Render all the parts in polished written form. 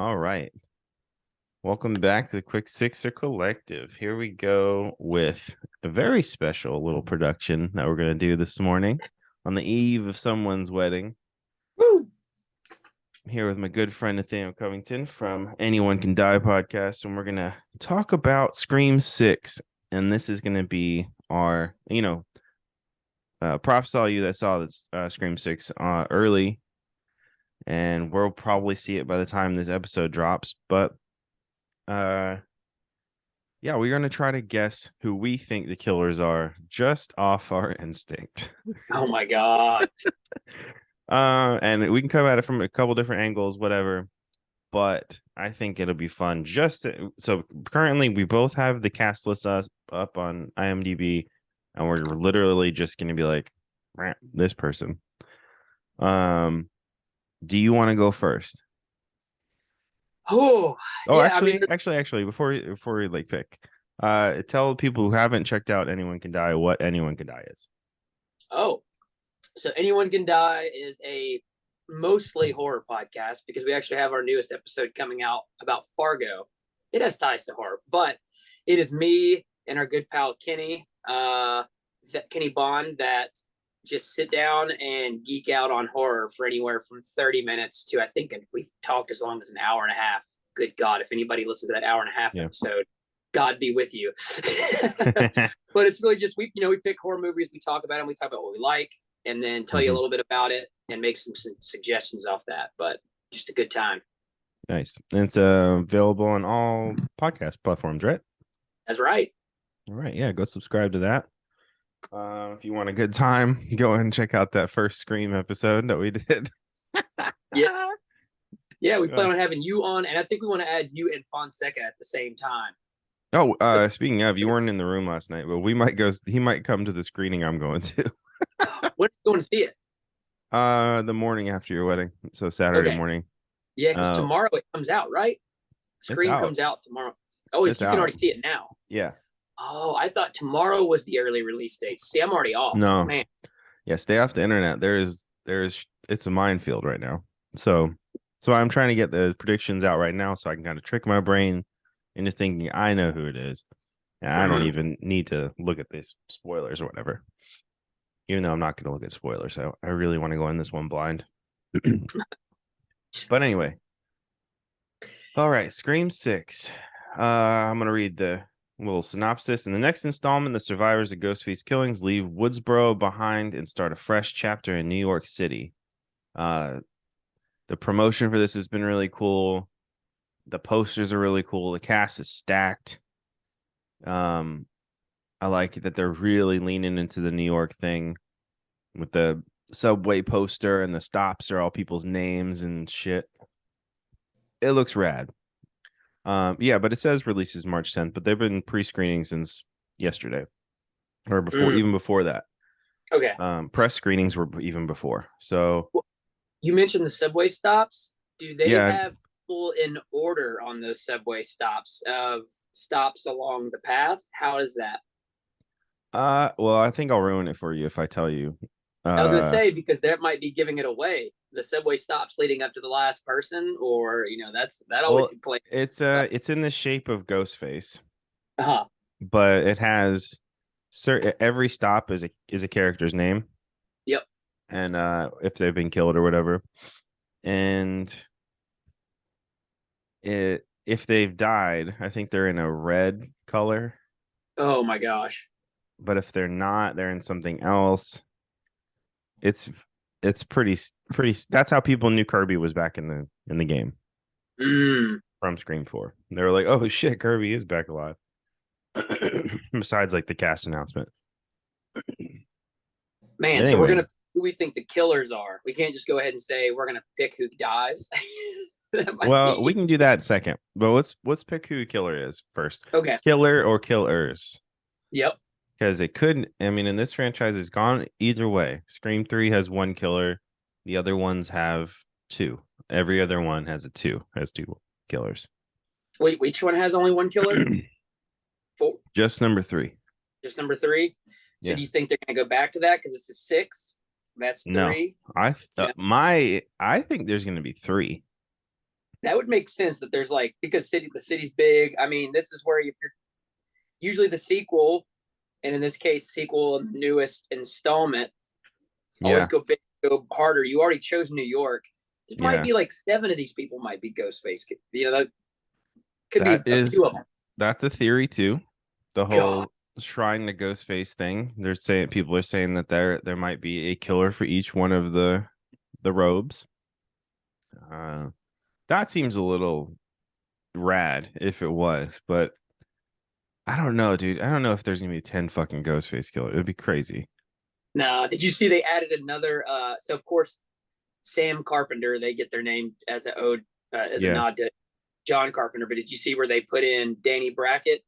All right. Welcome back to the Quick Sixer Collective. Here we go with a very special little production that we're going to do this morning on the eve of someone's wedding. Woo! I'm here with my good friend Nathaniel Covington from Anyone Can Die podcast, and we're going to talk about Scream 6. And this is going to be our, props to all you that saw this Scream 6 early, and we'll probably see it by the time this episode drops. But yeah, we're gonna try to guess who we think the killers are just off our instinct. Oh my god. And we can come at it from a couple different angles, whatever. But I think it'll be fun. So currently we both have the cast list up on IMDb, and we're literally just gonna be like, this person. Do you want to go first? Oh, Oh, yeah. actually, before we like pick, tell people who haven't checked out Anyone Can Die what Anyone Can Die is. Oh, so Anyone Can Die is a mostly horror podcast because we actually have our newest episode coming out about Fargo. It has ties to horror, but it is me and our good pal Kenny, Kenny Bond, that just sit down and geek out on horror for anywhere from 30 minutes to, I think we've talked as long as an hour and a half. Good God, if anybody listened to that hour and a half episode, God be with you. But it's really just, we pick horror movies, we talk about them, we talk about what we like, and then tell you a little bit about it and make some suggestions off that. But just a good time. Nice. And it's available on all podcast platforms, right? That's right. All right. Yeah, go subscribe to that. If you want a good time, go ahead and check out that first Scream episode that we did. Yeah, we plan on having you on, and I think we want to add you and Fonseca at the same time. Oh, speaking of, you weren't in the room last night, but we might go. He might come to the screening I'm going to. When are you going to see it? The morning after your wedding, so Saturday morning. Yeah, because tomorrow it comes out, right? Scream comes out tomorrow. Oh, you can already see it now. Yeah. Oh, I thought tomorrow was the early release date. See, I'm already off. No, man. Yeah, stay off the internet. There's it's a minefield right now. So I'm trying to get the predictions out right now so I can kind of trick my brain into thinking I know who it is. And I don't even need to look at these spoilers or whatever. Even though I'm not going to look at spoilers. So I really want to go in this one blind. But anyway. All right, Scream 6. I'm going to read the little synopsis. In the next installment, the survivors of Ghostface killings leave Woodsboro behind and start a fresh chapter in New York City. The promotion for this has been really cool. The posters are really cool. The cast is stacked. I like that they're really leaning into the New York thing with the subway poster, and the stops are all people's names and shit. It looks rad. Yeah, but it says releases March 10th, but they've been pre-screening since yesterday or before, even before that. Okay. Press screenings were even before. So you mentioned the subway stops. Do they have people in order on those subway stops of stops along the path? How is that? Well, I think I'll ruin it for you if I tell you. I was gonna say, because that might be giving it away. The subway stops leading up to the last person, or that always can play. It's in the shape of Ghostface. Uh-huh. But it has every stop is a character's name. Yep. And if they've been killed or whatever. And if they've died, I think they're in a red color. Oh my gosh. But if they're not, they're in something else. It's pretty. That's how people knew Kirby was back in the game. From Scream 4. They were like, oh shit, Kirby is back alive. Besides like the cast announcement. Man, anyway. So we're gonna who we think the killers are. We can't just go ahead and say we're gonna pick who dies. Well, we can do that second, but let's pick who the killer is first. Okay. Killer or killers. Yep. Because it could, in this franchise, it's gone either way. Scream 3 has one killer. The other ones have two. Every other one has two killers. Wait, which one has only one killer? 4? Just number 3. Just number 3? So do you think they're going to go back to that because it's a 6? That's 3? No. I think there's going to be 3. That would make sense that there's like, because the city's big. I mean, this is where if you're usually the sequel, and in this case, sequel and the newest installment, always Yeah, go big, go harder. You already chose New York. There might yeah. be like 7 of these people might be Ghostface. You know, that could That be a is few of them. that's a theory too. The God, whole shrine to Ghostface thing. They're saying people are saying that there might be a killer for each one of the robes. Uh, that seems a little rad if it was, but I don't know, dude. I don't know if there's gonna be 10 fucking Ghostface killer. It'd be crazy. no. Did you see they added another? So of course, Sam Carpenter. They get their name as a ode, as a Yeah. nod to John Carpenter. But did you see where they put in Danny Brackett,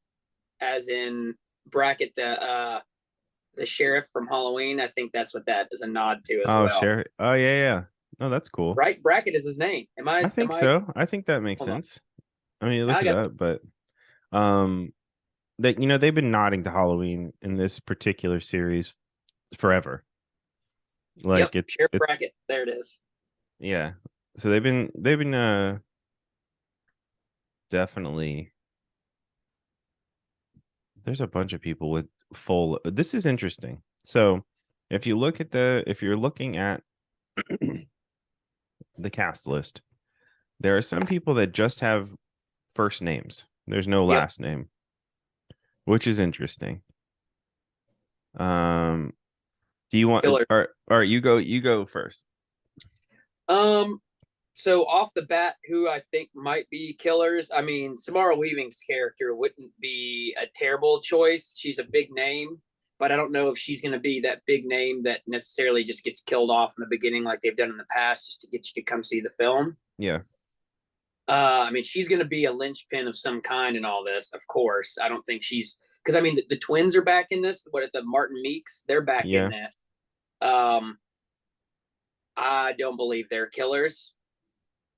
as in Brackett, the sheriff from Halloween? I think that's what that is a nod to as Oh, well. share. Oh, yeah, yeah. No, that's cool. Right? Brackett is his name. Am I? I Am think I? so. I think that makes Hold on. sense. I mean, Now look I it got. up, but um, that they've been nodding to Halloween in this particular series forever. Yep, Like Sheriff Brackett. There it is. yeah. So they've been definitely. There's a bunch of people with full. This is interesting. So if you look at if you're looking at the cast list, there are some people that just have first names. There's no Yep. last name, which is interesting. Um, do you want? Killer. All right, you go first. Um. So off the bat, who I think might be killers? I mean, Samara Weaving's character wouldn't be a terrible choice. She's a big name, but I don't know if she's going to be that big name that necessarily just gets killed off in the beginning like they've done in the past, just to get you to come see the film. Yeah, I mean, she's going to be a linchpin of some kind in all this, of course. I don't think she's because I mean the twins are back in this. What the Martin Meeks? They're back in yeah, this. Um, I don't believe they're killers.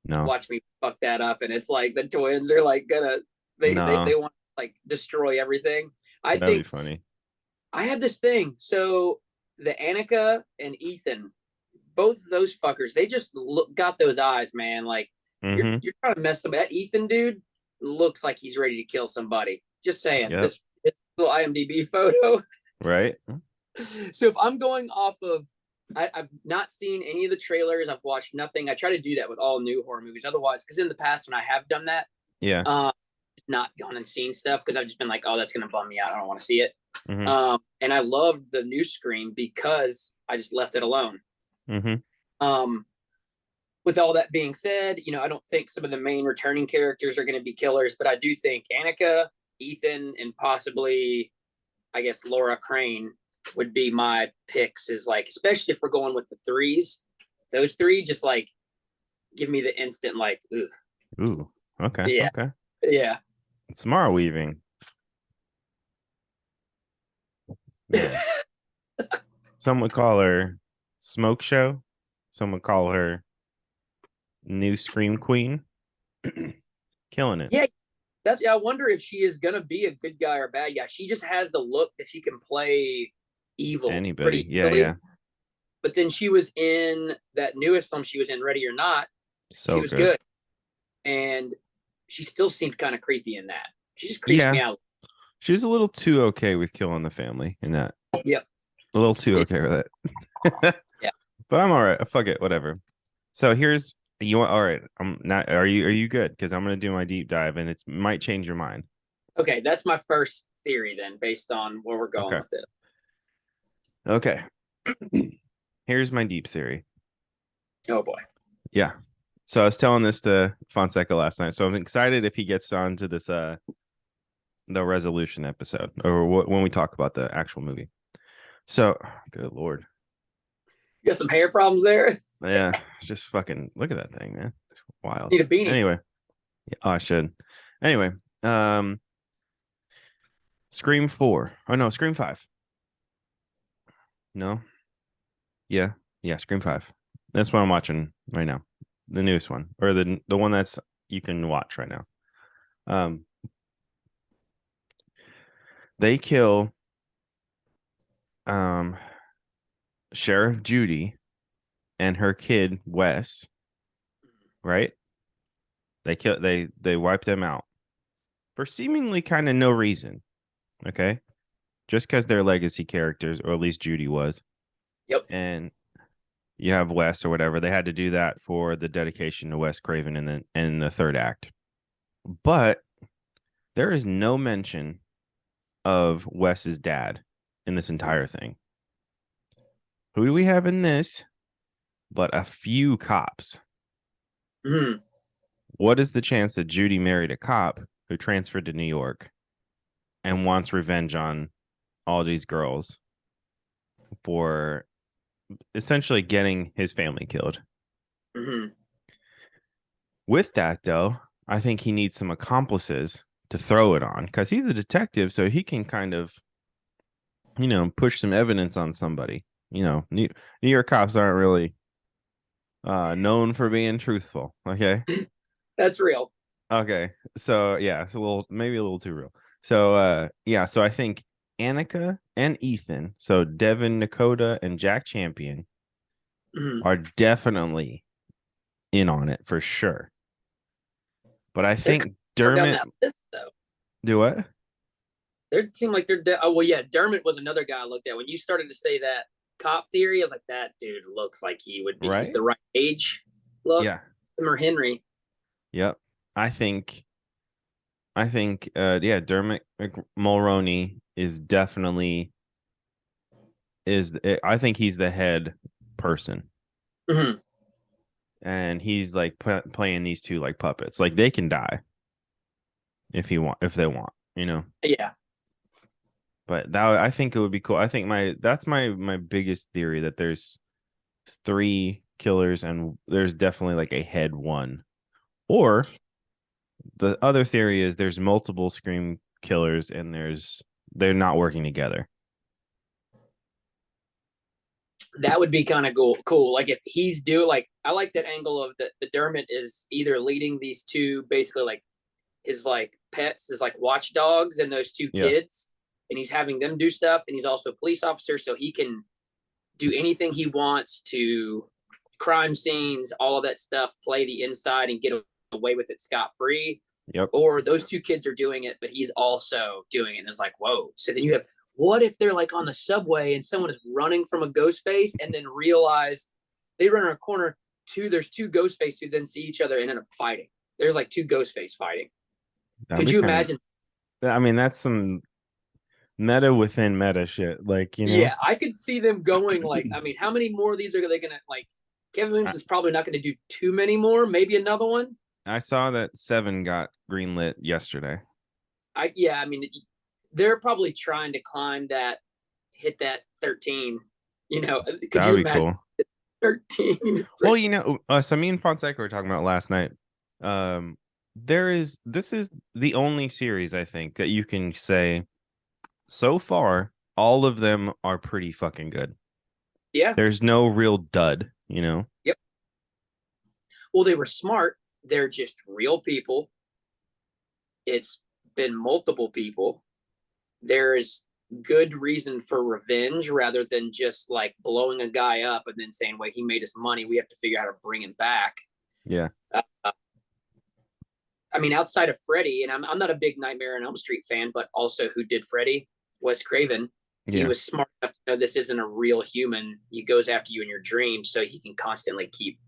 no, Watch me fuck that up, and it's like the twins are like gonna they no, want to like destroy everything. I that'd be think funny. I have this thing. So the Annika and Ethan, both of those fuckers, they just got those eyes, man. Like Mm-hmm. you're trying to mess them. That Ethan dude looks like he's ready to kill somebody. Just saying. Yep. This little IMDb photo. Right. So if I'm going off of, I've not seen any of the trailers. I've watched nothing. I try to do that with all new horror movies. Otherwise, because in the past when I have done that, Yeah. uh, not gone and seen stuff because I've just been like, oh, that's gonna bum me out. I don't want to see it. Mm-hmm. And I loved the new Scream because I just left it alone. Mm-hmm. Um, with all that being said, I don't think some of the main returning characters are going to be killers, but I do think Annika, Ethan, and possibly, I guess, Laura Crane would be my picks. Is like, especially if we're going with the threes, those three just like give me the instant like, ooh, Ooh. Okay. yeah, Okay. yeah. Samara Weaving. Man. Some would call her smoke show. Some would call her new scream queen. Killing it. Yeah, I wonder if she is gonna be a good guy or bad guy. She just has the look that she can play evil Anybody. pretty Yeah, easily. yeah. But then she was in that newest film she was in, Ready or Not. She So was good. good, and she still seemed kind of creepy in that. She just creeps me Yeah. out. She was a little too okay with killing the family in that. Yep. A little too okay with it. Yeah. But I'm all right. Fuck it. Whatever. So here's you want all right. I'm not are you good? Because I'm gonna do my deep dive and it might change your mind. Okay, that's my first theory then, based on where we're going Okay. with it. Okay. Here's my deep theory. Oh boy. Yeah. So I was telling this to Fonseca last night. So I'm excited if he gets on to this the resolution episode or when we talk about the actual movie. So good lord. You got some hair problems there? Yeah, just fucking look at that thing, man. It's wild. Need a beanie. Anyway, oh, I should. Anyway, Scream 4. Oh no, Scream 5. No. Yeah. Yeah, Scream 5. That's what I'm watching right now. The newest one or the one that's you can watch right now. They kill Sheriff Judy and her kid Wes, right? They wiped them out for seemingly kind of no reason. Okay, just because they're legacy characters, or at least Judy was. Yep. And you have Wes or whatever. They had to do that for the dedication to Wes Craven in the third act. But there is no mention of Wes's dad in this entire thing. Who do we have in this? But a few cops. Mm-hmm. What is the chance that Judy married a cop who transferred to New York and wants revenge on all these girls for essentially getting his family killed? Mm-hmm. With that, though, I think he needs some accomplices to throw it on because he's a detective, so he can kind of, push some evidence on somebody. New York cops aren't really known for being truthful. Okay. That's real. Okay. So yeah, it's maybe a little too real. So yeah, so I think Annika and Ethan, so Devin, Nakota, and Jack Champion Mm-hmm. are definitely in on it for sure. But I They're think far down Dermot that list, though. do what? They seem like they're. Oh well, yeah. Dermot was another guy I looked at when you started to say that cop theory. I was like, that dude looks like he would be. He's Right? the right age. Look, Yeah. him or Henry. Yep. I think yeah, Dermot Mulroney is definitely I think he's the head person. Mm-hmm. And he's like playing these two like puppets. Like they can die if they want. Yeah. But I think it would be cool. I think that's my biggest theory, that there's 3 killers and there's definitely like a head one. Or the other theory is there's multiple Scream killers and they're not working together. That would be kind of cool. Like if he's like I like that angle of the Dermot is either leading these two basically like his like pets, his like watchdogs, and those 2 Yeah. kids, and he's having them do stuff, and he's also a police officer, so he can do anything he wants to crime scenes, all of that stuff, play the inside and get away with it scot free. Yep. Or those 2 kids are doing it, but he's also doing it. And it's like, whoa. So then you have, what if they're like on the subway and someone is running from a ghost face and then realize they run in a corner, there's 2 ghost face who then see each other and end up fighting. There's like 2 ghost face fighting. Could you imagine? I mean, that's some meta within meta shit. Like, Yeah, I could see them going like, I mean, how many more of these are they gonna like? Kevin Williams is probably not going to do too many more, maybe another one. I saw that 7 got greenlit yesterday. I mean, they're probably trying to hit that 13. Could That you would be imagine cool. 13? Well, so me and Fonseca were talking about last night. This is the only series I think that you can say so far all of them are pretty fucking good. Yeah. There's no real dud. Yep. Well, they were smart. They're just real people. It's been multiple people. There's good reason for revenge rather than just like blowing a guy up and then saying, wait, he made us money, we have to figure out how to bring him back. Yeah. I mean, outside of Freddy, and I'm not a big Nightmare on Elm Street fan, but also who did Freddy? Wes Craven. He was smart enough to know this isn't a real human. He goes after you in your dreams, so he can constantly keep.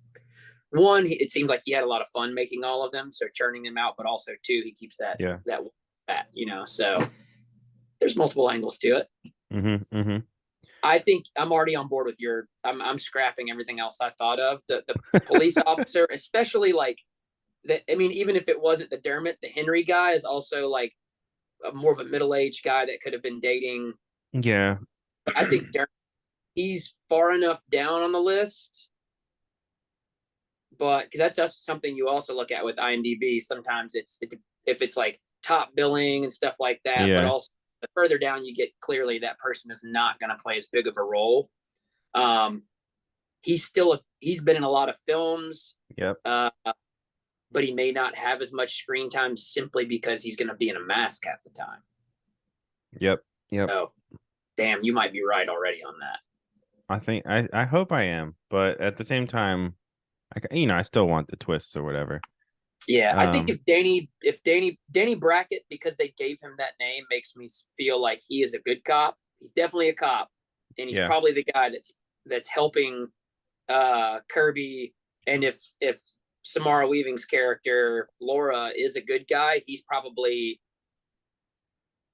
One, it seemed like he had a lot of fun making all of them, so churning them out. But also, 2, he keeps that. So there's multiple angles to it. Mm-hmm, mm-hmm. I think I'm already on board with I'm scrapping everything else I thought of. The police officer, especially like that. I mean, even if it wasn't the Dermot, the Henry guy is also like more of a middle-aged guy that could have been dating. Yeah. I think Dermot, he's far enough down on the list, but because that's something you also look at with IMDb. Sometimes if it's like top billing and stuff like that, but also the further down you get, clearly that person is not going to play as big of a role. He's been in a lot of films. Yep. But he may not have as much screen time simply because he's going to be in a mask half the time. Yep. Oh, damn, you might be right already on that. I think I hope I am, but at the same time, I still want the twists or whatever. Yeah, I think if Danny Brackett, because they gave him that name, makes me feel like he is a good cop. He's definitely a cop, and he's Yeah. probably the guy that's helping Kirby. And if Samara Weaving's character Laura is a good guy, he's probably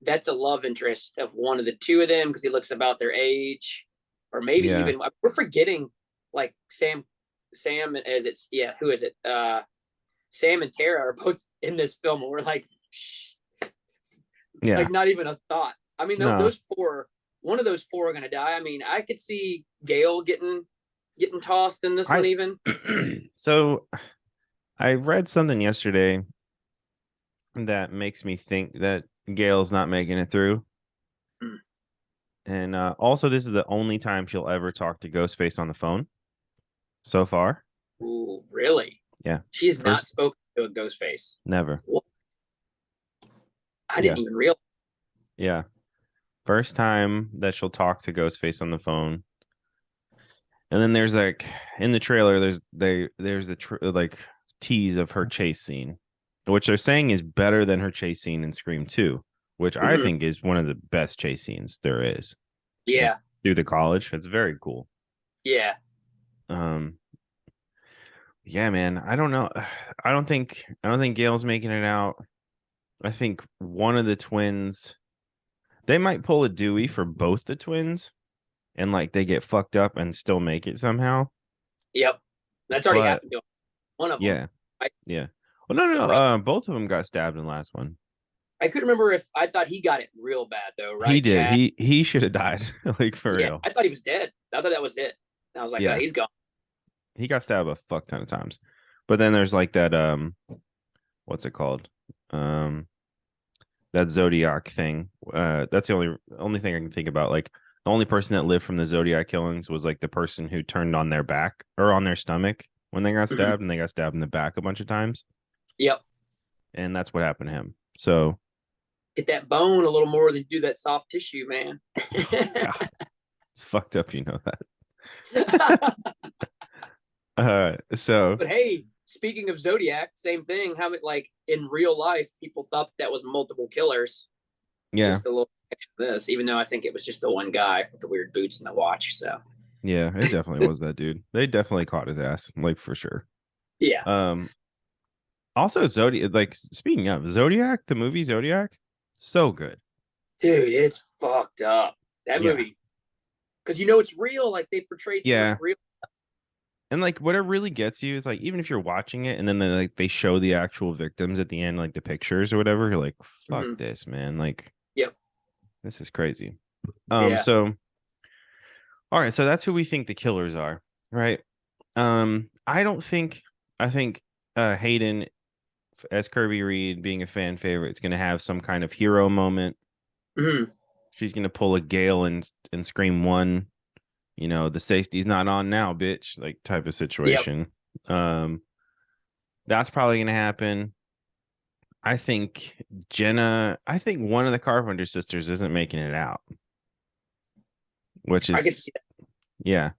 that's a love interest of one of the two of them because he looks about their age, or maybe Yeah. even we're forgetting like Sam as it's who is it? Sam and Tara are both in this film, and we're like, Yeah. not even a thought. I mean, No. those four, one of those four are gonna die. I mean, I could see Gail getting tossed in this one I even. so I read something yesterday that makes me think that Gail's not making it through. Hmm. And also, this is the only time she'll ever talk to Ghostface on the phone so far. Ooh, really? Yeah. She has not First, spoken to a ghost face. never. What? I Yeah. didn't even realize. Yeah. First time that she'll talk to Ghostface on the phone. And then there's like in the trailer, there's a like tease of her chase scene, which they're saying is better than her chase scene in Scream 2, which I Mhm. think is one of the best chase scenes there is. Like, Yeah, through the college. It's very cool. yeah. Um, yeah, man. I don't know. I don't think Gail's making it out. I think one of the twins, they might pull a Dewey for both the twins, and like they get fucked up and still make it somehow. Yep. That's already But happened to him. One of them. yeah, I yeah. Well, no, no. right. Both of them got stabbed in the last one. I couldn't remember if I thought he got it real bad though, He right, did. Chad? He should have died, like for Yeah, real. I thought he was dead. I thought that was it. And I was like, oh, Yeah, he's gone. he got stabbed a fuck ton of times. But then there's like that what's it called? Um, that Zodiac thing. That's the only thing I can think about. Like the only person that lived from the Zodiac killings was like the person who turned on their back or on their stomach when they got Mhm. stabbed, and they got stabbed in the back a bunch of times, Yep. and that's what happened to him. So Hit that bone a little more than do that soft tissue, man. God, it's fucked up, you know that. So But hey, speaking of Zodiac, same thing. How it like in real life, people thought that was multiple killers. yeah, Just a little extra of this, even though I think it was just the one guy with the weird boots and the watch. So yeah, it definitely was that dude. They definitely caught his ass, like for sure. yeah, Um, also Zodiac, like speaking of Zodiac, the movie Zodiac, so good. dude, it's fucked up. That Yeah, movie, because it's real. Like they portrayed so much yeah. real. And like what it really gets you is like even if you're watching it and then they show the actual victims at the end, like the pictures or whatever, you're like, fuck Mhm. this, man. Like Yep. this is crazy. Yeah. So all right, so that's who we think the killers are, right? I don't think I think Hayden as Kirby Reed being a fan favorite is gonna have some kind of hero moment. Mhm. She's gonna pull a Gale and Scream one, the safety's not on now, bitch, like type of Yep. situation. Um, that's probably gonna happen. I think I think one of the Carpenter sisters isn't making it out, which I could see is that. yeah.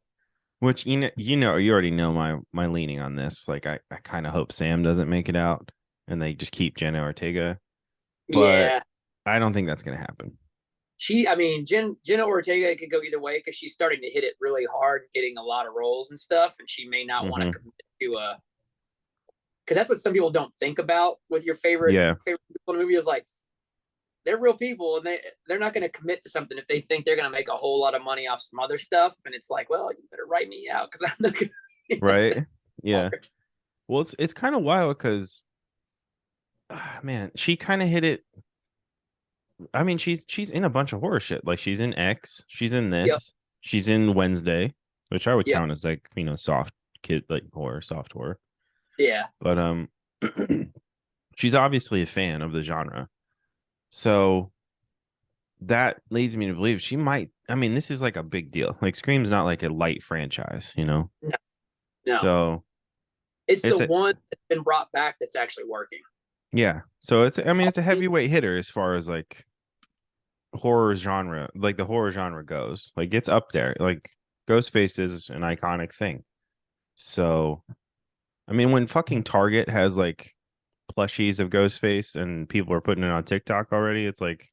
Which you already know my leaning on this. Like I kind of hope Sam doesn't make it out and they just keep Jenna Ortega, but Yeah. I don't think that's gonna happen. I mean, Jenna Ortega could go either way because she's starting to hit it really hard, getting a lot of roles and stuff, and she may not want to Hmm. commit to a because that's what some people don't think about with your Yeah, favorite people in the movie is like they're real people and they're not going to commit to something if they think they're going to make a whole lot of money off some other stuff, and it's like, well, you better write me out because I'm not going right. Yeah. to. Well, it's kind of wild because man, she kind of hit it. I mean, she's in a bunch of horror shit. Like she's in X, she's in Yep. this, she's in Wednesday, which I would Yep. count as like soft kid like horror, soft horror. Yeah. But she's obviously a fan of the genre, so that leads me to believe she might. I mean, this is like a big deal. Like Scream's not like a light franchise. No. No. So It's the it's a one that's been brought back that's actually working. yeah. So it's I mean it's a heavyweight hitter as far as like horror genre, like the horror genre goes. Like it's up there. Like Ghostface is an iconic thing. So I mean when fucking Target has like plushies of Ghostface, and people are putting it on TikTok already. It's like,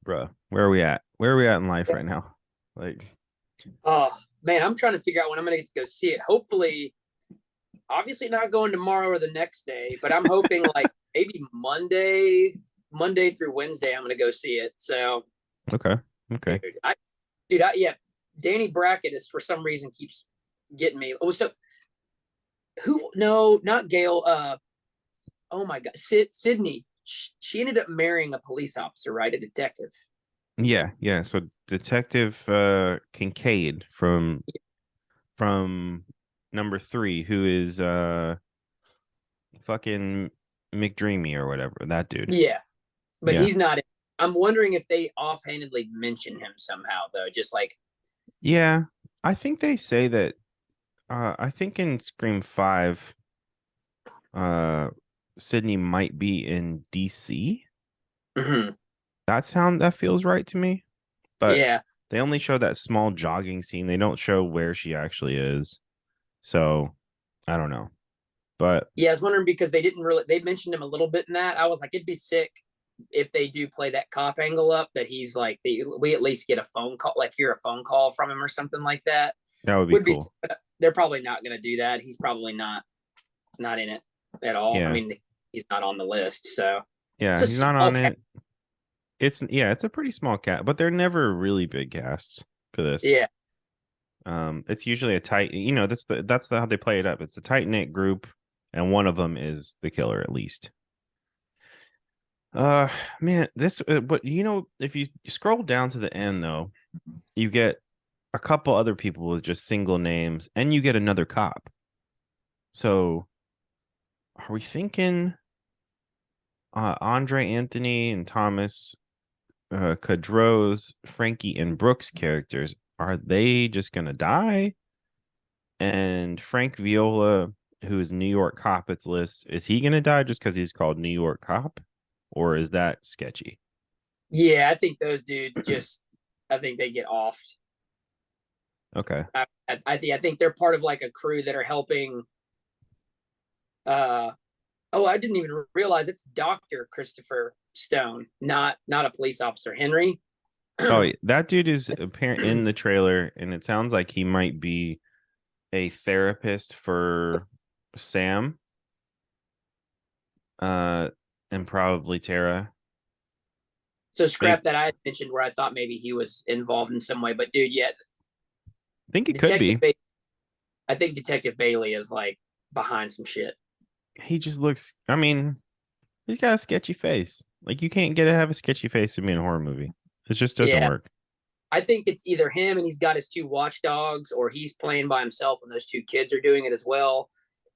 bruh, where are we at? Where are we at in life right now? Like, Oh man, I'm trying to figure out when I'm gonna get to go see it. Hopefully, obviously not going tomorrow or the next day, but I'm hoping like maybe Monday through Wednesday, I'm gonna go see it. So, okay, okay, yeah, Danny Brackett is for some reason keeps getting me. Oh, so who? No, not Gail. Oh my God, Sydney. She ended up marrying a police officer, right? A detective. yeah, yeah. So Detective Kincaid from number 3, who is fucking McDreamy or whatever, that dude. Yeah, but Yeah, he's not. I'm wondering if they offhandedly mention him somehow, though. Just like, yeah. I think they say that. I think in Scream 5, uh, Sydney might be in DC. mhm. That feels right to me. But Yeah, they only show that small jogging scene. They don't show where she actually is. So I don't know. But yeah. I was wondering because they didn't really. They mentioned him a little bit in that. I was like, it'd be sick if they do play that cop angle up. That he's like, we at least get a phone call, like hear a phone call from him or something like that. that would be Would be. cool. They're probably not going to do that. He's probably not in it at all. I Yeah. mean, he's not on the list, so it's Yeah, a he's not small on cast. it. It's a pretty small cast, but they're never really big casts for this. Yeah, It's usually a tight, that's how they play it up. It's a tight knit group, and one of them is the killer at least. Uh, man, but if you scroll down to the end though, you get a couple other people with just single names, and you get another cop. So, are we thinking Andre Anthony and Thomas Cadro's, Frankie, and Brooks characters, are they just gonna die? And Frank Viola, who is New York Cop, its list, is he gonna die just because he's called New York Cop, or is that sketchy? yeah. I think those dudes just. I think they get offed. Okay. I think they're part of like a crew that are helping. Uh, oh, I didn't even realize it's Doctor Christopher Stone, not a police officer. Henry. Oh, yeah, that dude is apparent in the trailer, and it sounds like he might be a therapist for Sam, uh, and probably Tara. So Maybe, scrap that I mentioned where I thought maybe he was involved in some way, but dude, yeah, I think it could Detective. be. I think Detective Bailey is like behind some shit. He just looks. I mean, he's got a sketchy face. Like you can't get to have a sketchy face to be in a horror movie. It just doesn't Yeah, work. I think it's either him and he's got his two watchdogs, or he's playing by himself and those two kids are doing it as well,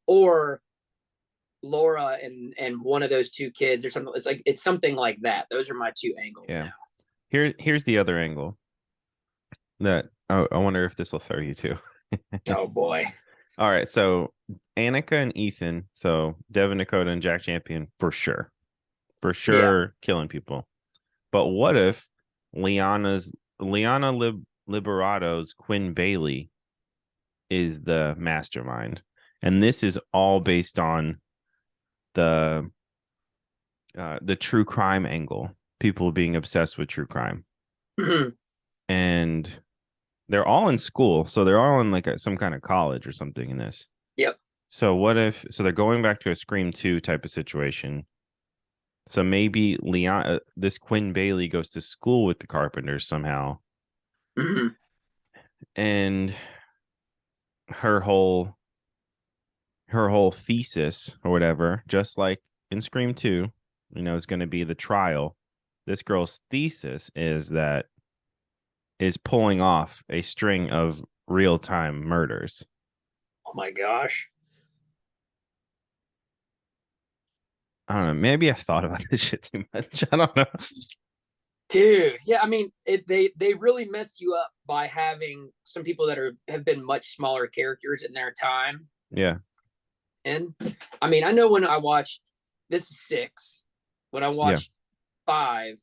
or Laura and one of those two kids or something. It's something like that. Those are my two angles Yeah. now. Here's the other angle that I wonder if this will throw you too. Oh boy. All right, so Annika and Ethan, so Devin Dakota and Jack Champion for Yeah. sure, killing people. But what if Liana Liberato's Quinn Bailey is the mastermind, and this is all based on the true crime angle, people being obsessed with true crime, and they're all in school, so they're all in like some kind of college or something in this. Yep. So what if they're going back to a Scream 2 type of situation? So maybe this Quinn Bailey goes to school with the Carpenters somehow, and her whole thesis or whatever, just like in Scream 2, is going to be the trial. This girl's thesis is pulling off a string of real-time murders. Oh my gosh. I don't know. Maybe I've thought about this shit too much. I don't know. Dude, yeah, I mean, they really mess you up by having some people that have been much smaller characters in their time. Yeah. And I mean, I know when I watched this is 6, when I Yeah. watched 5,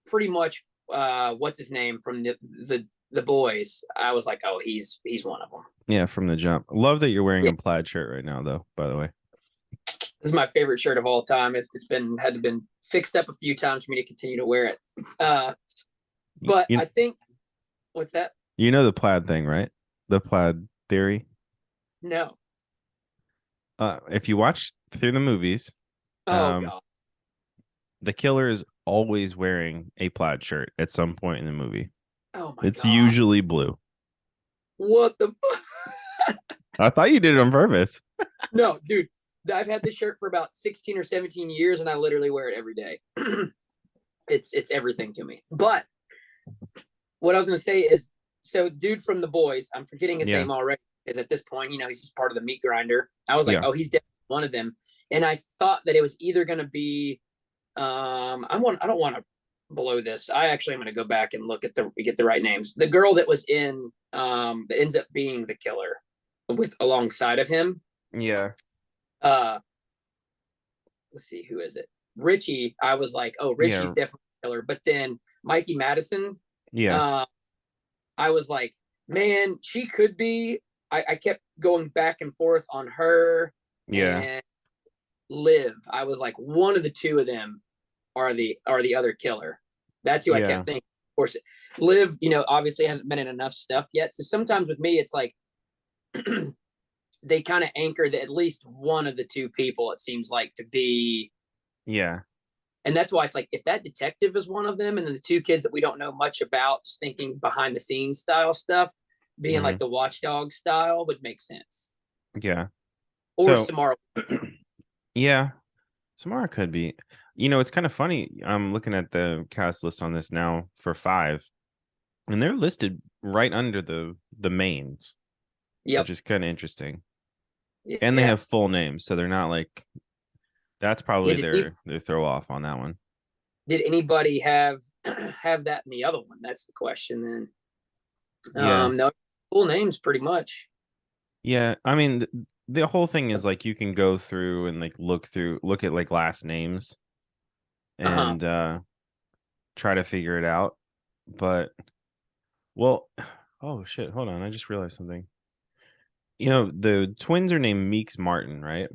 pretty much what's his name from the boys, I was like, oh, he's one of them. Yeah, from the jump. Love that you're wearing Yeah. a plaid shirt right now, though, by the way. This is my favorite shirt of all time. It's been had to been fixed up a few times for me to continue to wear it. But I think what's that? You know the plaid thing, right? The plaid theory. No. If you watch through the movies, Oh God. the killer is always wearing a plaid shirt at some point in the movie. Oh my It's God. usually blue. What the fuck? I thought you did it on purpose. No, dude. I've had this shirt for about 16 or 17 years and I literally wear it every day. It's everything to me. But what I was gonna say is, so dude from The Boys, I'm forgetting his name already, because at this point, he's just part of the meat grinder. I was like, oh, he's definitely one of them. And I thought that it was either gonna be I don't want to blow this. I actually am gonna go back and look at get the right names. The girl that was in that ends up being the killer with alongside of him. Yeah. Let's see, who is it? Richie. I was like, oh, Richie's definitely a killer. But then Mikey Madison. Yeah. I was like, man, she could be. I kept going back and forth on her and Liv. I was like, one of the two of them are the other killer. That's who I kept thinking. Of course, Liv, obviously hasn't been in enough stuff yet. So sometimes with me, it's like they kind of anchor that at least one of the two people, it seems like, to be. Yeah. And that's why it's like, if that detective is one of them, and then the two kids that we don't know much about, just thinking behind the scenes style stuff, being like the watchdog style, would make sense. Yeah. Or Samara. Yeah. Samara could be. It's kind of funny. I'm looking at the cast list on this now for 5, and they're listed right under the mains. Which is kind of interesting. Yeah. And they have full names, so they're not like. That's probably their throw off on that one. Did anybody have that in the other one? That's the question then. No, full names pretty much. Yeah, I mean the whole thing is like you can go through and like look at like last names and try to figure it out. But oh shit, hold on, I just realized something. The twins are named Meeks Martin, right?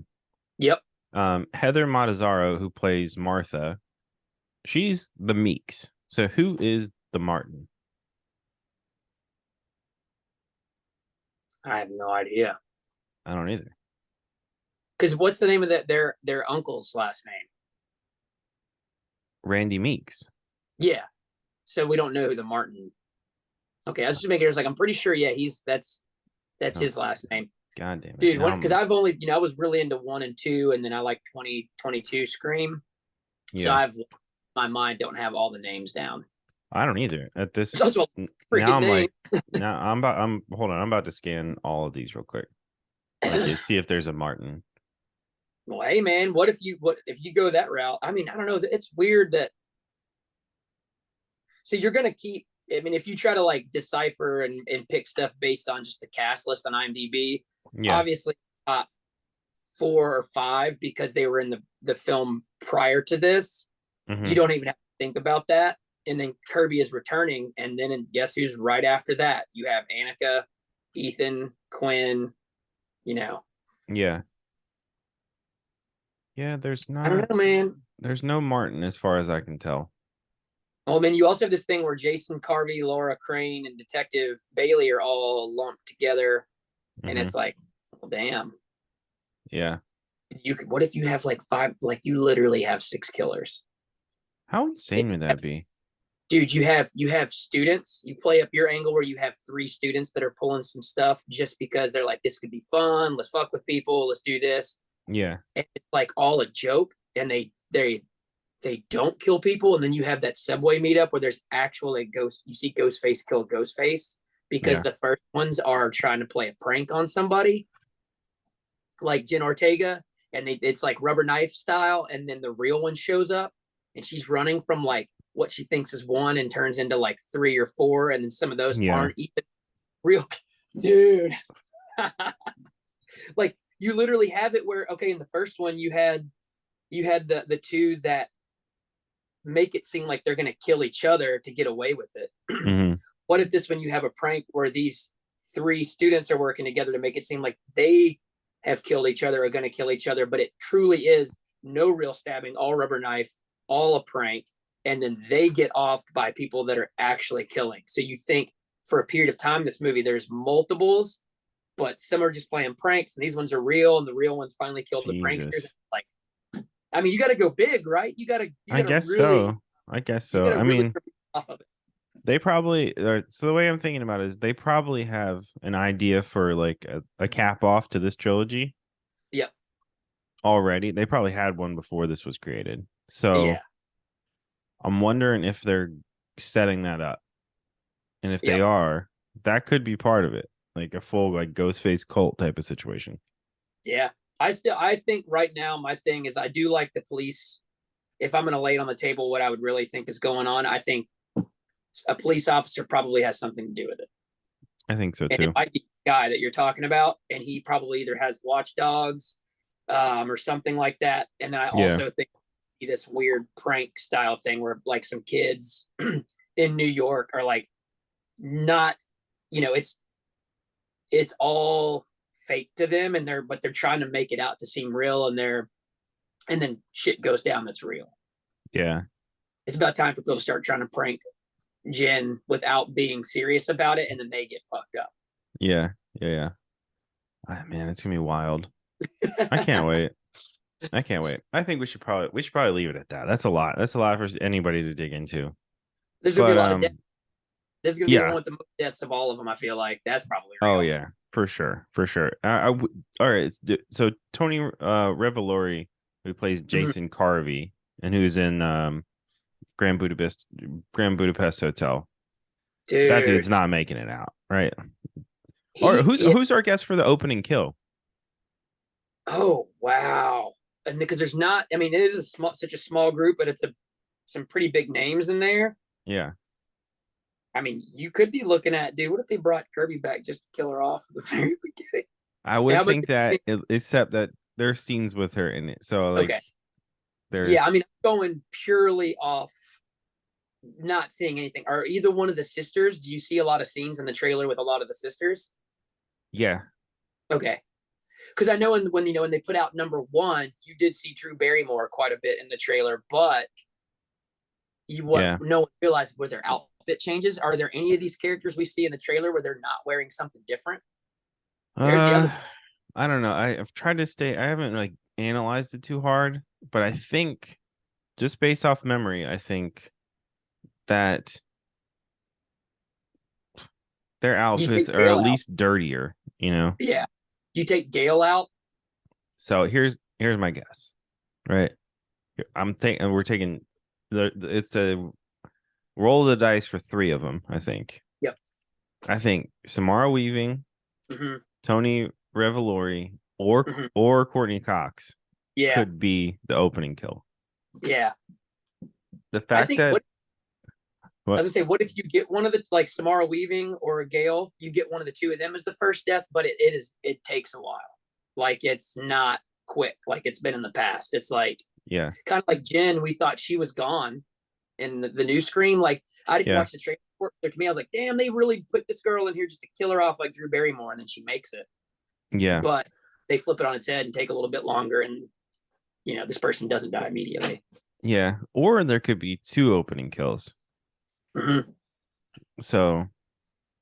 Yep. Heather Matazzaro, who plays Martha, she's the Meeks. So who is the Martin? I have no idea. I don't either. Because what's the name of their uncle's last name? Randy Meeks. Yeah. So we don't know who the Martin. Okay, I was just making sure. Like, I'm pretty sure. Yeah, that's his last name. God damn it, dude! Because I've only I was really into 1 and 2, and then I like 2022 Scream. Yeah. So my mind don't have all the names down. I don't either. At this now I'm name. Now I'm hold on. I'm about to scan all of these real quick. Like, see if there's a Martin. Well, hey man, what if you go that route? I mean, I don't know. It's weird that. So you're gonna keep. I mean, if you try to like decipher and pick stuff based on just the cast list on IMDb, obviously top 4 or 5 because they were in the film prior to this. You don't even have to think about that. And then Kirby is returning, and then guess who's right after that? You have Annika, Ethan, Quinn. Yeah. Yeah, there's not. I don't know, man. There's no Martin as far as I can tell. Well, I mean, you also have this thing where Jason Carvey, Laura Crane, and Detective Bailey are all lumped together, and it's like, well, damn. Yeah. What if you have like 5? Like, you literally have 6 killers. How insane would that be? Dude, you have students. You play up your angle where you have 3 students that are pulling some stuff just because they're like, this could be fun. Let's fuck with people. Let's do this. Yeah. And it's like all a joke, and they don't kill people. And then you have that subway meetup where there's actually ghosts. You see Ghostface kill Ghostface because the first ones are trying to play a prank on somebody, like Jen Ortega, and it's like rubber knife style. And then the real one shows up, and she's running from like what she thinks is 1 and turns into like 3 or 4. And then some of those aren't even real. Dude. Like, you literally have it where, okay, in the first one you had the 2 that make it seem like they're going to kill each other to get away with it. What if this one you have a prank where these 3 students are working together to make it seem like they have killed each other, are going to kill each other, but it truly is no real stabbing, all rubber knife, all a prank, and then they get offed by people that are actually killing. So you think for a period of time, this movie, there's multiples, but some are just playing pranks, and these ones are real, and the real ones finally killed the pranksters. Jesus. Like, I mean, you got to go big, right? You got to I guess really, so. I guess you so. got to I really mean, off of it. they probably so the way I'm thinking about it is they probably have an idea for like a cap off to this trilogy Yep. already. They probably had one before this was created. So Yeah. I'm wondering if they're setting that up. And if they Yep. are, that could be part of it. Like a full like Ghostface cult type of situation. Yeah. I think right now my thing is I do like the police. If I'm going to lay it on the table, what I would really think is going on, I think a police officer probably has something to do with it. I think so And it too. might be the guy that you're talking about, and he probably either has watchdogs or something like that. And then I Yeah. also think this weird prank style thing where like some kids in New York are like not, it's all fake to them, and they're trying to make it out to seem real, and then shit goes down that's real. Yeah. It's about time for people to start trying to prank Jen without being serious about it, and then they get fucked up. Yeah. Yeah. Yeah. Ah, man, it's gonna be wild. I can't wait. I can't wait. I think we should probably leave it at that. That's a lot. That's a lot for anybody to dig into. There's gonna be a But lot of deaths. This is gonna be the one yeah. with the most deaths of all of them. I feel like that's probably Oh real. yeah, for sure, for sure. All right. So Tony Revolori, who plays Mhm. Jason Carvey, and who's in Grand Budapest Hotel. That dude's Dude, not making it out, right? Or he who's is. who's our guest for the opening kill? Oh wow! And because there's not, I mean, it is such a small group, but it's some pretty big names in there. Yeah, I mean, you could be looking at, dude. What if they brought Kirby back just to kill her off at the very beginning? I would How about think that, except that there's scenes with her in it. So like, okay? Yeah, I there's mean, I'm going purely off not seeing anything. Are either one of the sisters? Do you see a lot of scenes in the trailer with a lot of the sisters? yeah, Okay, because I know when they put out number one, you did see Drew Barrymore quite a bit in the trailer, but what yeah. no one realized were their outfit changes. Are there any of these characters we see in the trailer where they're not wearing something different? There's the Uh, other. I don't know. I've tried to stay. I haven't like analyzed it too hard, but I think just based off memory, I think that their You outfits take are at Gale out. least dirtier, you know? Yeah. You take Gale out. So here's my guess, right? We're taking it's a roll of the dice for three of them, I think. Yep. I think Samara Weaving, Hmm. Tony Revolori, or Hmm. or Courtney Cox Yeah. could be the opening kill. Yeah. The I fact think that I was what gonna say, what if you get one of the like Samara Weaving or Gale? You get one of the two of them as the first death, but it takes a while. Like it's not quick, like it's been in the past. It's like yeah, kind of like Jen. We thought she was gone in the new Scream. Like I didn't yeah, watch the trailer. To me, I was like, damn, they really put this girl in here just to kill her off like Drew Barrymore, and then she makes it. yeah, But they flip it on its head and take a little bit longer, and this person doesn't die immediately. yeah. Or there could be two opening kills. Mm-hmm. So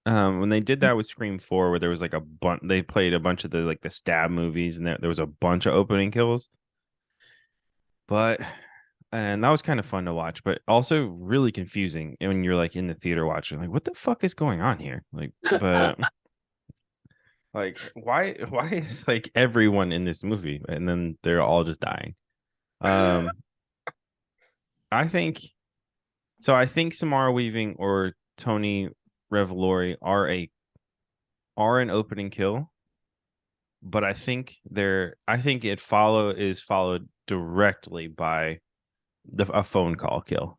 when they did that with Scream 4, where there was like a bunch, they played a bunch of the stab movies, and there was a bunch of opening kills. But and that was kind of fun to watch, but also really confusing when you're like in the theater watching, like, what the fuck is going on here? Like, but like, why is like everyone in this movie, and then they're all just dying? Um, I think so. I think Samara Weaving or Tony Revolori are an opening kill, but I think is followed directly by a phone call kill,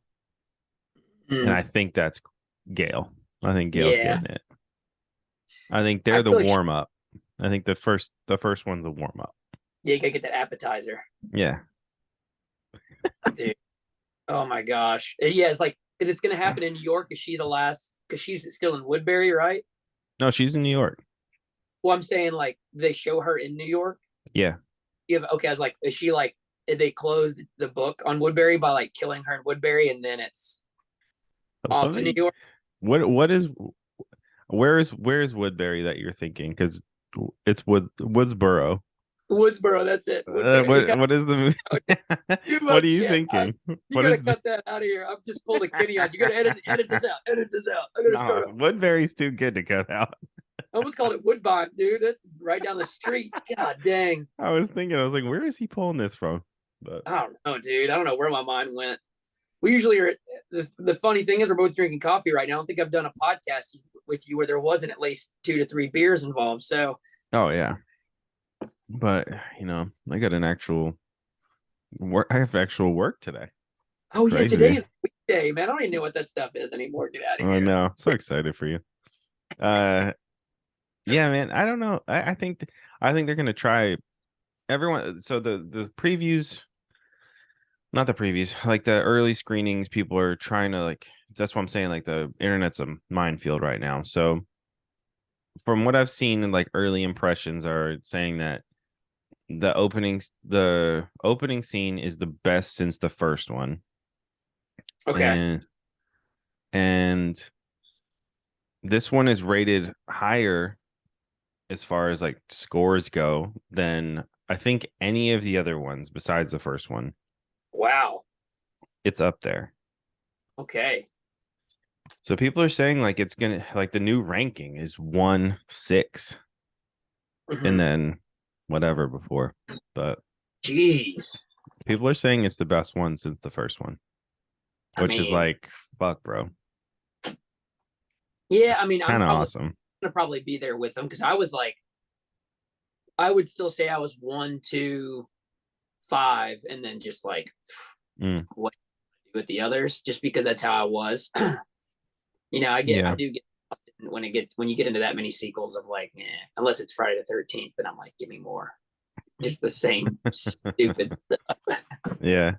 and I Mm, think that's Gail. I think Gail's yeah, getting it. I think I they're the feel like warm up. I think the first one's the warm up. yeah, you gotta get that appetizer, Yeah. dude. Oh my gosh, yeah, it's like because it's gonna happen in New York. Is she the last? Because she's still in Woodbury, right? No, she's in New York. Well, I'm saying like they show her in New York. You have okay. I was like, is she like? Did they close the book on Woodbury by like killing her in Woodbury, and then it's off to New York? What is where is Woodbury that you're thinking? Because it's Woodsboro. Woodsboro, that's it. Woodbury. What is the movie? Too What are much you shit. thinking? You What gotta is cut that out of here. I'm just pulling a Kenny on. You gotta edit this out. Edit this out. I gotta start. Woodbury's too good to cut out. I almost called it Woodbine, dude. That's right down the street. God dang. I was like, where is he pulling this from? But I don't know, dude. I don't know where my mind went. We usually are. The funny thing is, we're both drinking coffee right now. I don't think I've done a podcast with you where there wasn't at least 2 to 3 beers involved. So, oh yeah, but I got an actual work. I have actual work today. oh yeah, Crazy. today is weekday, man. I don't even know what that stuff is anymore. Get out of here. I know. So excited for you. Yeah, man. I don't know. I think they're gonna try everyone. So the previews, not the previews, like the early screenings, people are trying to like. That's what I'm saying. Like the internet's a minefield right now. So from what I've seen in like early impressions are saying that the opening scene is the best since the first one. Okay. And this one is rated higher as far as like scores go than I think any of the other ones besides the first one. Wow. It's up there. Okay. So people are saying like it's gonna like the new ranking is 1-6 and then whatever before. But jeez, people are saying it's the best one since the first one. Which is like fuck, bro. Yeah, I mean, I'm kind of probably awesome. gonna probably be there with them because I was like, I would still say I was 1, 2, 5, and then just like what with the others, just because that's how I was. I do get when you get into that many sequels of like, unless it's Friday the 13th, then I'm like, give me more, just the same stupid stuff. Yeah,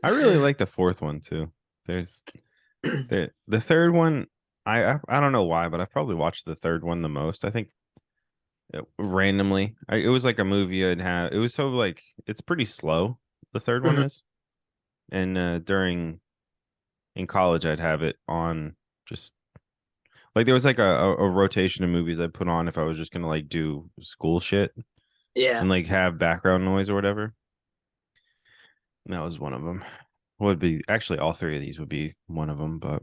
I really like the fourth one too. There's the third one. I don't know why, but I probably watched the third one the most. I think randomly, it was like a movie I'd have. It was so like it's pretty slow. The third one is, and in college I'd have it on just like there was like a rotation of movies I'd put on if I was just gonna like do school shit. Yeah. And like have background noise or whatever. And that was one of them. Would be actually all three of these would be one of them, but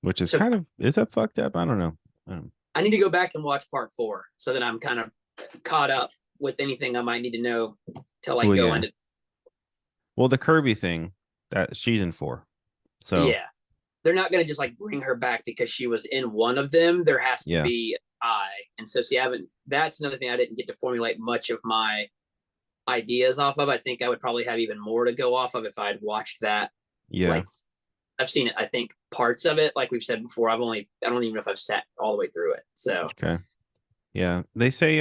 which is kind of is that fucked up? I don't know. I need to go back and watch part 4 so that I'm kind of caught up with anything I might need to know to like go into. Well, the Kirby thing that she's in 4. So yeah, they're not going to just like bring her back because she was in one of them. There has to be and so see, that's another thing I didn't get to formulate much of my ideas off of. I think I would probably have even more to go off of if I'd watched that. Yeah. Like I've seen it, I think parts of it, like we've said before, I don't even know if I've sat all the way through it. So okay. Yeah. They say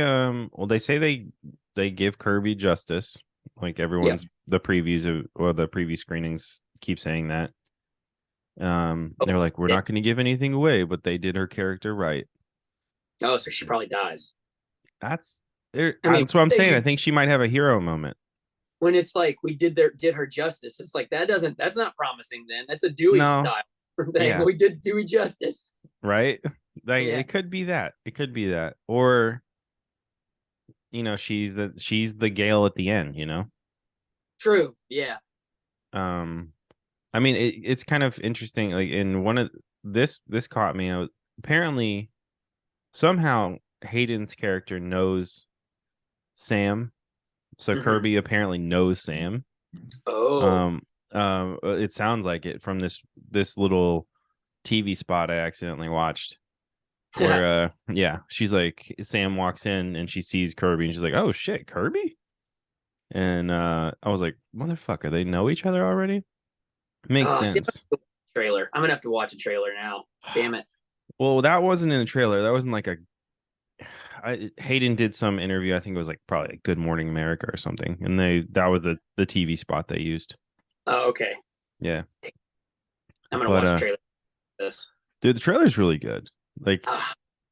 they give Kirby justice. Like everyone's the previews or the preview screenings keep saying that. They're like, we're not going to give anything away, but they did her character right. Oh, so she probably dies. That's what I'm saying. I think she might have a hero moment. When it's like we did her justice, it's like that's not promising. Then that's a Dewey style thing. Yeah. We did Dewey justice, right? Like it could be that. It could be that, or she's the Gale at the end. True. Yeah. I mean, it's kind of interesting. Like in one of this caught me. Apparently, somehow Hayden's character knows Sam. So Kirby apparently knows Sam. Oh. It sounds like it from this little TV spot I accidentally watched. Where she's like Sam walks in and she sees Kirby and she's like, "Oh shit, Kirby?" And I was like, "Motherfucker, they know each other already?" Makes sense. Trailer. I'm gonna have to watch a trailer now. Damn it. Well, that wasn't in a trailer. That wasn't like Hayden did some interview. I think it was like probably like Good Morning America or something, and that was the TV spot they used. Oh, okay. Yeah, I'm gonna watch the trailer. This dude, the trailer's really good. Like,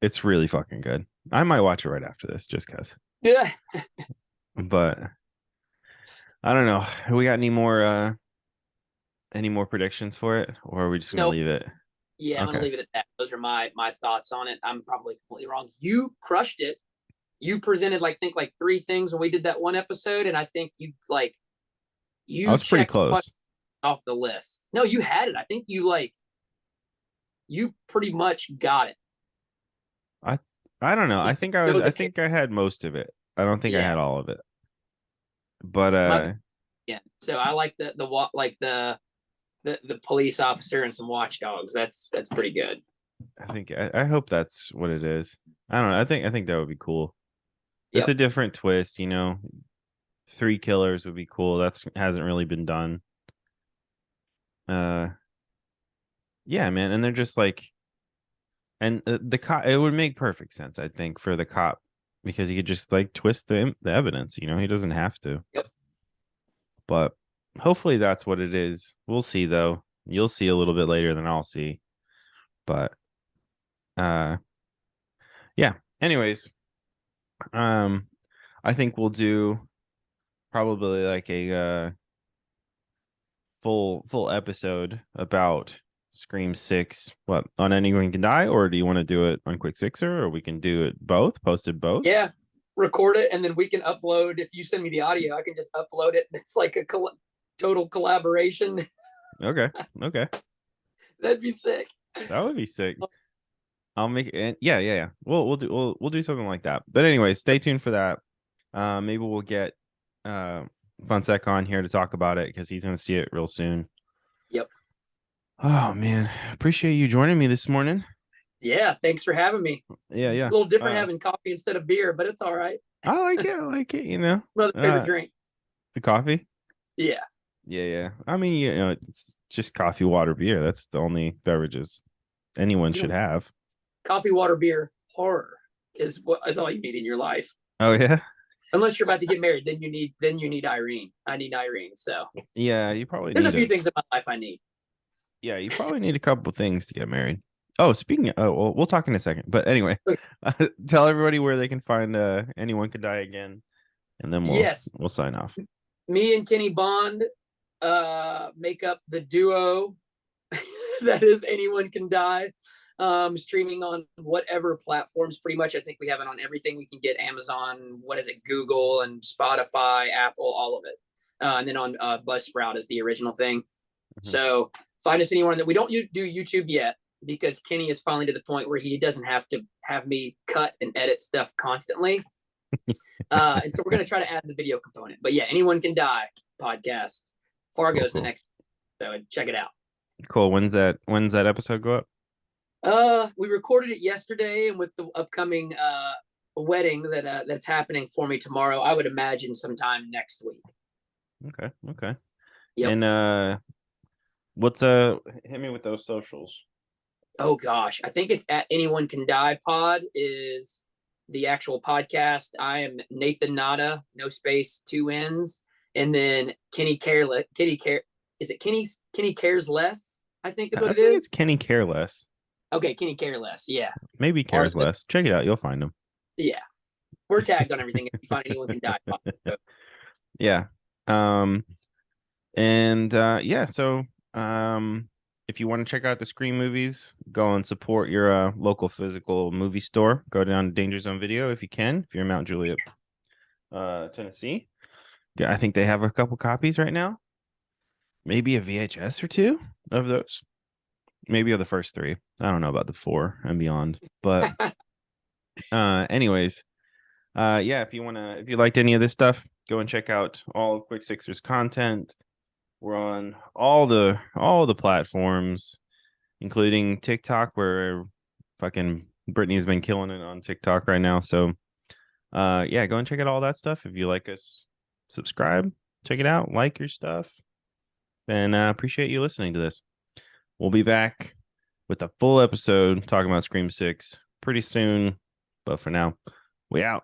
it's really fucking good. I might watch it right after this, just cause. Yeah. But I don't know. We got any more predictions for it, or are we just gonna Nope. leave it? Yeah, I'm gonna Okay. leave it at that. Those are my thoughts on it. I'm probably completely wrong. You crushed it. You presented like three things when we did that one episode, and I think I you was pretty checked close. off the list. No, you had it. I think you pretty much got it. I I don't know. Know I the think I had most of it. I don't think I yeah. had all of it. But My yeah. So I like the police officer and some watchdogs. That's pretty good. I hope that's what it is. I don't know. I think that would be cool. It's a Yep. different twist, Three killers would be cool. That's hasn't really been done. Uh yeah, man, and they're just like and the cop it would make perfect sense, I think, for the cop because he could just like twist the evidence, he doesn't have to. Yep. But hopefully that's what it is. We'll see though. You'll see a little bit later than I'll see. But uh yeah. Anyways, um I think we'll do probably like a full episode about Scream 6. What, on Anyone Can Die, or do you want to do it on Quick Sixer, or we can do it both, posted both? Yeah. Record it and then we can upload. If you send me the audio, I can just upload it. It's like a total collaboration. Okay. Okay. That'd be sick. That would be sick. I'll make it. Yeah. We'll do something like that. But anyway, stay tuned for that. Maybe we'll get Funsec on here to talk about it because he's gonna see it real soon. Yep. Oh man, appreciate you joining me this morning. Yeah. Thanks for having me. Yeah. A little different having coffee instead of beer, but it's all right. I like it. I like it. Another favorite drink. The coffee. Yeah. Yeah. I mean, it's just coffee, water, beer. That's the only beverages anyone should have. Coffee, water, beer, horror is all you need in your life. Oh yeah. Unless you're about to get married, then you need Irene. I need Irene. So Yeah, you probably there's need a few things in my life I need. Yeah, you probably need a couple things to get married. Oh, speaking of, well, we'll talk in a second. But anyway, tell everybody where they can find Anyone Could Die Again, and then Yes, we'll sign off. me and Kenny Bond make up the duo that is Anyone Can Die. Streaming on whatever platforms. Pretty much, I think we have it on everything we can get. Amazon, what is it? Google and Spotify, Apple, all of it. And then on Buzzsprout is the original thing. Mm-hmm. So find us anywhere that we don't do YouTube yet because Kenny is finally to the point where he doesn't have to have me cut and edit stuff constantly. And so we're going to try to add the video component. But yeah, Anyone Can Die podcast. Fargo's cool. The next. So check it out. Cool. When's that episode go up? We recorded it yesterday, and with the upcoming wedding that's happening for me tomorrow, I would imagine sometime next week. Okay. Yep. And what's hit me with those socials. Oh gosh, I think it's at Anyone Can Die Pod is the actual podcast. I am Nathan Nada, no space, 2 N's, and then Kenny Careless. Is it Kenny Cares Less? I think is what it is. It's Kenny Careless. Okay, Kenny Careless. Yeah. Maybe Cares Less. Check it out. You'll find them. Yeah. We're tagged on everything. If you find Anyone Can Die. Yeah. So if you want to check out the Scream movies, go and support your local physical movie store. Go down to Danger Zone Video if you can, if you're in Mount Juliet, Tennessee. Yeah, I think they have a couple copies right now. Maybe a VHS or 2 of those. Maybe of the first 3. I don't know about the 4 and beyond. But anyways, if you liked any of this stuff, go and check out all of Quick Sixer's content. We're on all the platforms, including TikTok, where fucking Brittany's been killing it on TikTok right now. So go and check out all that stuff. If you like us, subscribe, check it out, like your stuff. And appreciate you listening to this. We'll be back with a full episode talking about Scream 6 pretty soon. But for now, we out.